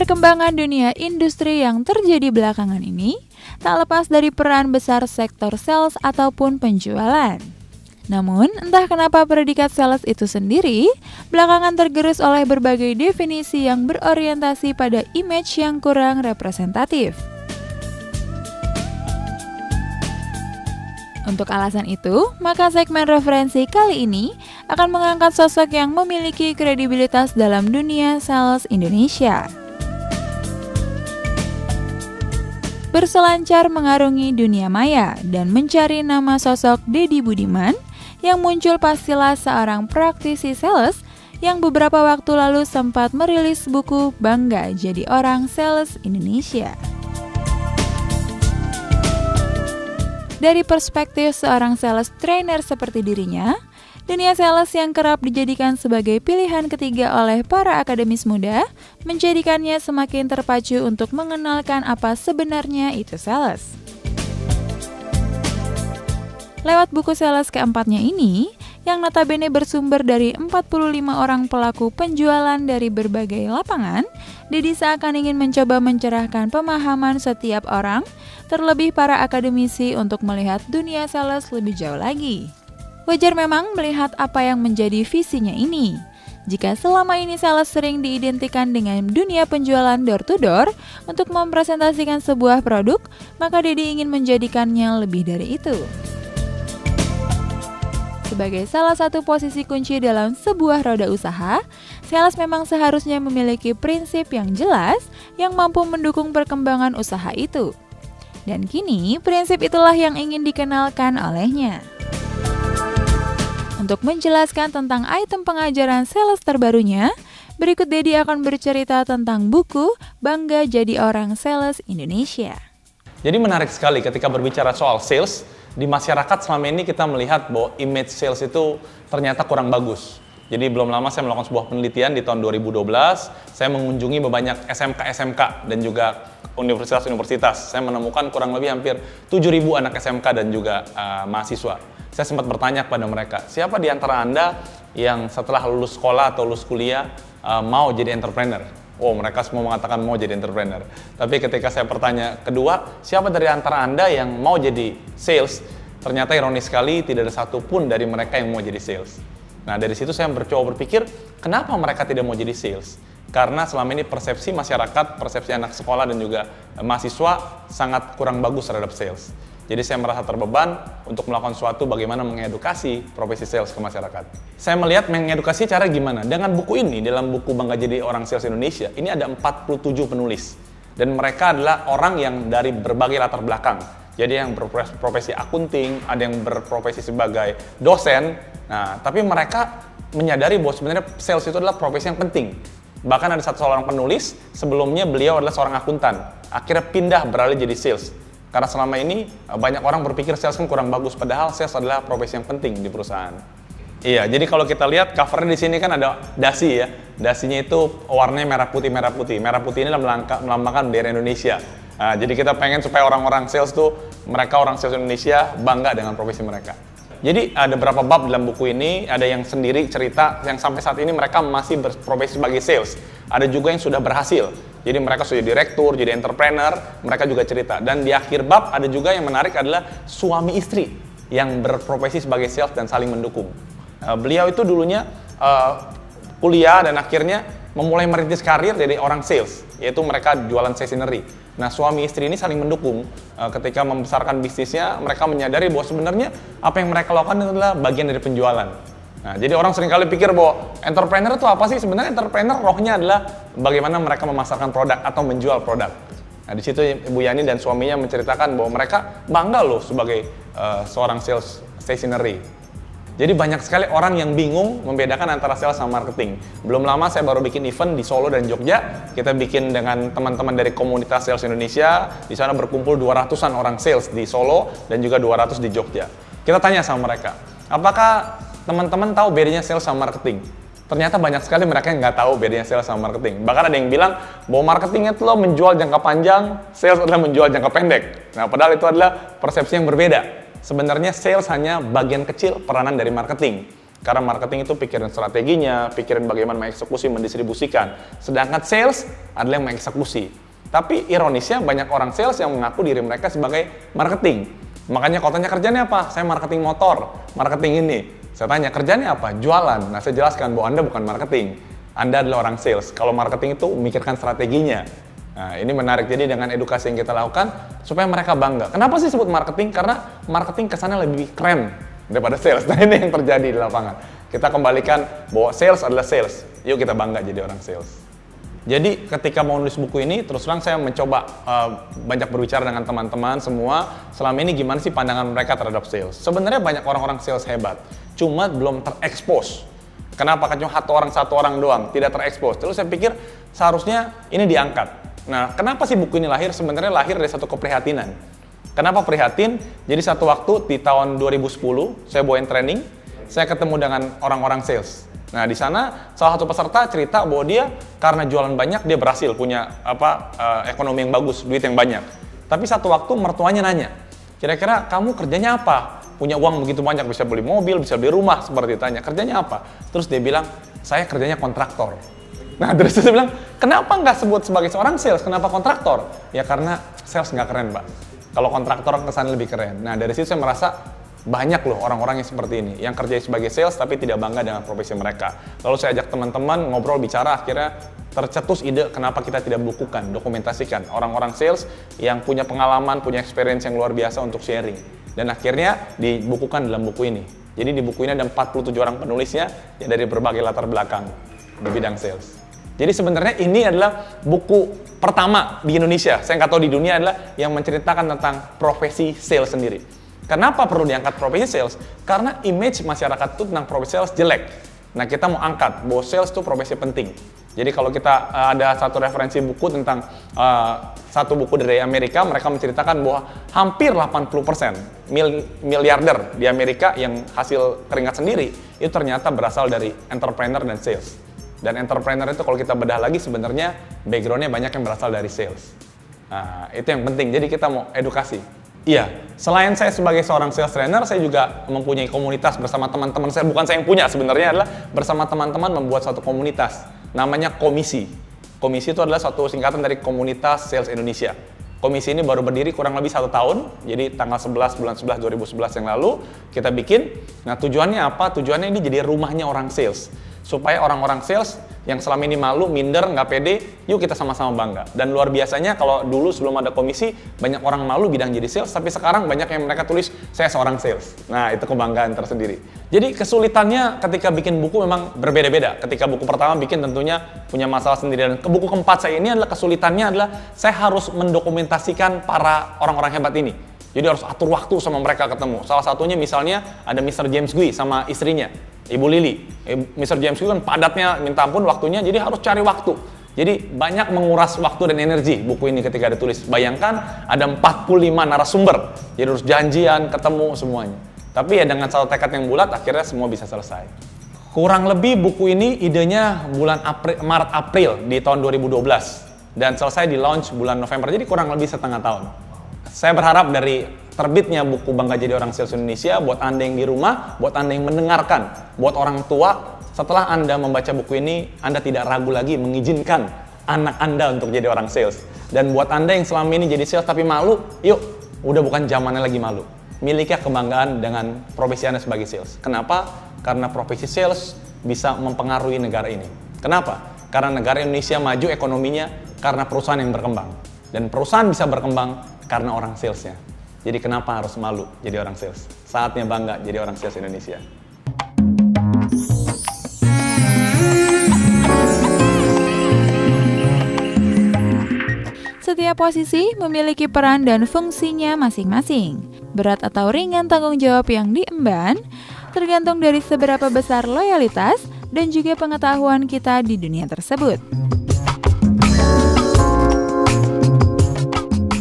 Perkembangan dunia industri yang terjadi belakangan ini tak lepas dari peran besar sektor sales ataupun penjualan. Namun, entah kenapa predikat sales itu sendiri belakangan tergerus oleh berbagai definisi yang berorientasi pada image yang kurang representatif. Untuk alasan itu, maka segmen referensi kali ini akan mengangkat sosok yang memiliki kredibilitas dalam dunia sales Indonesia. Berselancar mengarungi dunia maya dan mencari nama sosok Deddy Budiman, yang muncul pastilah seorang praktisi sales yang beberapa waktu lalu sempat merilis buku Bangga Jadi Orang Sales Indonesia. Dari perspektif seorang sales trainer seperti dirinya, dunia sales yang kerap dijadikan sebagai pilihan ketiga oleh para akademis muda menjadikannya semakin terpacu untuk mengenalkan apa sebenarnya itu sales. Lewat buku sales keempatnya ini, yang notabene bersumber dari 45 orang pelaku penjualan dari berbagai lapangan, Deddy seakan ingin mencoba mencerahkan pemahaman setiap orang, terlebih para akademisi untuk melihat dunia sales lebih jauh lagi. Wajar memang melihat apa yang menjadi visinya ini. Jika selama ini sales sering diidentikan dengan dunia penjualan door-to-door untuk mempresentasikan sebuah produk, maka Deddy ingin menjadikannya lebih dari itu. Sebagai salah satu posisi kunci dalam sebuah roda usaha, sales memang seharusnya memiliki prinsip yang jelas yang mampu mendukung perkembangan usaha itu. Dan kini, prinsip itulah yang ingin dikenalkan olehnya. Untuk menjelaskan tentang item pengajaran sales terbarunya, berikut Deddy akan bercerita tentang buku Bangga Jadi Orang Sales Indonesia. Jadi menarik sekali ketika berbicara soal sales, di masyarakat selama ini kita melihat bahwa image sales itu ternyata kurang bagus. Jadi belum lama saya melakukan sebuah penelitian di tahun 2012, saya mengunjungi banyak SMK dan juga universitas-universitas. Saya menemukan kurang lebih hampir 7.000 anak SMK dan juga mahasiswa. Saya sempat bertanya kepada mereka, siapa di antara Anda yang setelah lulus sekolah atau lulus kuliah mau jadi entrepreneur? Oh, mereka semua mengatakan mau jadi entrepreneur. Tapi ketika saya bertanya kedua, siapa dari antara Anda yang mau jadi sales? Ternyata ironis sekali tidak ada satupun dari mereka yang mau jadi sales. Nah, dari situ saya mencoba berpikir, kenapa mereka tidak mau jadi sales? Karena selama ini persepsi masyarakat, persepsi anak sekolah dan juga mahasiswa sangat kurang bagus terhadap sales. Jadi saya merasa terbeban untuk melakukan sesuatu bagaimana mengedukasi profesi sales ke masyarakat. Saya melihat mengedukasi cara gimana. Dengan buku ini, dalam buku Bangga Jadi Orang Sales Indonesia, ini ada 47 penulis. Dan mereka adalah orang yang dari berbagai latar belakang. Jadi yang berprofesi akunting, ada yang berprofesi sebagai dosen. Nah, tapi mereka menyadari bahwa sebenarnya sales itu adalah profesi yang penting. Bahkan ada seorang penulis, sebelumnya beliau adalah seorang akuntan. Akhirnya pindah beralih jadi sales. Karena selama ini banyak orang berpikir sales kan kurang bagus, padahal sales adalah profesi yang penting di perusahaan. Iya, jadi kalau kita lihat covernya di sini kan ada dasi ya. Dasinya itu warnanya merah putih, merah putih. Merah putih ini melambangkan bendera Indonesia. Nah, jadi kita pengen supaya orang-orang sales tuh, mereka orang sales Indonesia bangga dengan profesi mereka. Jadi ada beberapa bab dalam buku ini, ada yang sendiri cerita yang sampai saat ini mereka masih berprofesi sebagai sales. Ada juga yang sudah berhasil. Jadi mereka sudah direktur, jadi entrepreneur, mereka juga cerita. Dan di akhir bab ada juga yang menarik adalah suami istri yang berprofesi sebagai sales dan saling mendukung. Beliau itu dulunya kuliah dan akhirnya memulai merintis karir dari orang sales, yaitu mereka jualan stationery. Nah, suami istri ini saling mendukung ketika membesarkan bisnisnya. Mereka menyadari bahwa sebenarnya apa yang mereka lakukan itu adalah bagian dari penjualan. Nah, jadi orang seringkali pikir bahwa entrepreneur itu apa sih? Sebenarnya entrepreneur rohnya adalah bagaimana mereka memasarkan produk atau menjual produk. Nah, di situ Ibu Yani dan suaminya menceritakan bahwa mereka bangga loh sebagai seorang sales stationery. Jadi banyak sekali orang yang bingung membedakan antara sales sama marketing. Belum lama saya baru bikin event di Solo dan Jogja. Kita bikin dengan teman-teman dari komunitas sales Indonesia. Di sana berkumpul 200-an orang sales di Solo dan juga 200 di Jogja. Kita tanya sama mereka, apakah teman-teman tahu bedanya sales sama marketing? Ternyata banyak sekali mereka yang nggak tahu bedanya sales sama marketing. Bahkan ada yang bilang bahwa marketing itu loh menjual jangka panjang, sales adalah menjual jangka pendek. Nah, padahal itu adalah persepsi yang berbeda. Sebenarnya sales hanya bagian kecil peranan dari marketing. Karena marketing itu pikirin strateginya, pikirin bagaimana mengeksekusi, mendistribusikan. Sedangkan sales adalah yang mengeksekusi. Tapi ironisnya banyak orang sales yang mengaku diri mereka sebagai marketing. Makanya kalau tanya kerjanya apa? Saya marketing motor, marketing ini. Saya tanya kerjanya apa? Jualan. Nah, saya jelaskan bahwa Anda bukan marketing. Anda adalah orang sales. Kalau marketing itu memikirkan strateginya. Nah, ini menarik. Jadi dengan edukasi yang kita lakukan supaya mereka bangga. Kenapa sih sebut marketing? Karena marketing kesannya lebih keren daripada sales. Nah, ini yang terjadi di lapangan. Kita kembalikan bahwa sales adalah sales. Yuk kita bangga jadi orang sales. Jadi ketika mau nulis buku ini, terus terang saya mencoba banyak berbicara dengan teman-teman semua. Selama ini gimana sih pandangan mereka terhadap sales? Sebenarnya banyak orang-orang sales hebat, cuma belum terekspos. Kenapa? Cuma satu orang doang, tidak terekspos. Terus saya pikir seharusnya ini diangkat. Nah, kenapa sih buku ini lahir? Sebenarnya lahir dari satu keprihatinan. Kenapa prihatin? Jadi satu waktu di tahun 2010, saya bawain training, saya ketemu dengan orang-orang sales. Nah, di sana salah satu peserta cerita bahwa dia karena jualan banyak dia berhasil punya ekonomi yang bagus, duit yang banyak. Tapi satu waktu mertuanya nanya, kira-kira kamu kerjanya apa? Punya uang begitu banyak, bisa beli mobil, bisa beli rumah, seperti ditanya, kerjanya apa? Terus dia bilang, saya kerjanya kontraktor. Nah, terus dia bilang, kenapa nggak sebut sebagai seorang sales? Kenapa kontraktor? Ya karena sales nggak keren, Pak. Kalau kontraktor kesannya lebih keren. Nah, dari situ saya merasa banyak loh orang-orang yang seperti ini, yang kerja sebagai sales tapi tidak bangga dengan profesi mereka. Lalu saya ajak teman-teman ngobrol, bicara, akhirnya tercetus ide kenapa kita tidak bukukan, dokumentasikan orang-orang sales yang punya pengalaman, punya experience yang luar biasa untuk sharing. Dan akhirnya dibukukan dalam buku ini. Jadi di buku ini ada 47 orang penulisnya ya dari berbagai latar belakang di bidang sales. Jadi sebenarnya ini adalah buku pertama di Indonesia, saya nggak tahu di dunia, adalah yang menceritakan tentang profesi sales sendiri. Kenapa perlu diangkat profesi sales? Karena image masyarakat itu tentang profesi sales jelek. Nah, kita mau angkat bahwa sales itu profesi penting. Jadi kalau kita ada satu referensi buku tentang satu buku dari Amerika, mereka menceritakan bahwa hampir 80% miliarder di Amerika yang hasil keringat sendiri itu ternyata berasal dari entrepreneur dan sales. Dan entrepreneur itu kalau kita bedah lagi sebenarnya background-nya banyak yang berasal dari sales. Nah, itu yang penting. Jadi kita mau edukasi. Iya, selain saya sebagai seorang sales trainer, saya juga mempunyai komunitas bersama teman-teman saya. Bukan saya yang punya, sebenarnya adalah bersama teman-teman membuat satu komunitas. Namanya Komisi. Komisi itu adalah suatu singkatan dari Komunitas Sales Indonesia. Komisi ini baru berdiri kurang lebih 1 tahun, jadi tanggal 11 bulan 11 2011 yang lalu kita bikin. Nah, tujuannya apa? Tujuannya ini jadi rumahnya orang sales. Supaya orang-orang sales yang selama ini malu, minder, nggak pede, yuk kita sama-sama bangga. Dan luar biasanya kalau dulu sebelum ada komisi, banyak orang malu bidang jadi sales, tapi sekarang banyak yang mereka tulis, saya seorang sales. Nah, itu kebanggaan tersendiri. Jadi kesulitannya ketika bikin buku memang berbeda-beda. Ketika buku pertama bikin tentunya punya masalah sendiri. Dan ke buku keempat saya ini adalah kesulitannya adalah saya harus mendokumentasikan para orang-orang hebat ini. Jadi harus atur waktu sama mereka ketemu. Salah satunya misalnya ada Mr. James Gui sama istrinya, Ibu Lili. Mr. James Gui kan padatnya minta ampun waktunya, jadi harus cari waktu. Jadi banyak menguras waktu dan energi buku ini ketika ditulis. Bayangkan ada 45 narasumber, jadi harus janjian, ketemu semuanya. Tapi ya dengan satu tekad yang bulat, akhirnya semua bisa selesai. Kurang lebih buku ini idenya bulan Maret-April di tahun 2012. Dan selesai di launch bulan November, jadi kurang lebih setengah tahun. Saya berharap dari terbitnya buku Bangga Jadi Orang Sales Indonesia, buat Anda yang di rumah, buat Anda yang mendengarkan, buat orang tua, setelah Anda membaca buku ini, Anda tidak ragu lagi mengizinkan anak Anda untuk jadi orang sales. Dan buat Anda yang selama ini jadi sales tapi malu, yuk, udah bukan zamannya lagi malu. Miliki kebanggaan dengan profesi Anda sebagai sales. Kenapa? Karena profesi sales bisa mempengaruhi negara ini. Kenapa? Karena negara Indonesia maju ekonominya karena perusahaan yang berkembang. Dan perusahaan bisa berkembang karena orang salesnya. Jadi kenapa harus malu jadi orang sales? Saatnya bangga jadi orang sales Indonesia. Setiap posisi memiliki peran dan fungsinya masing-masing. Berat atau ringan tanggung jawab yang diemban tergantung dari seberapa besar loyalitas dan juga pengetahuan kita di dunia tersebut.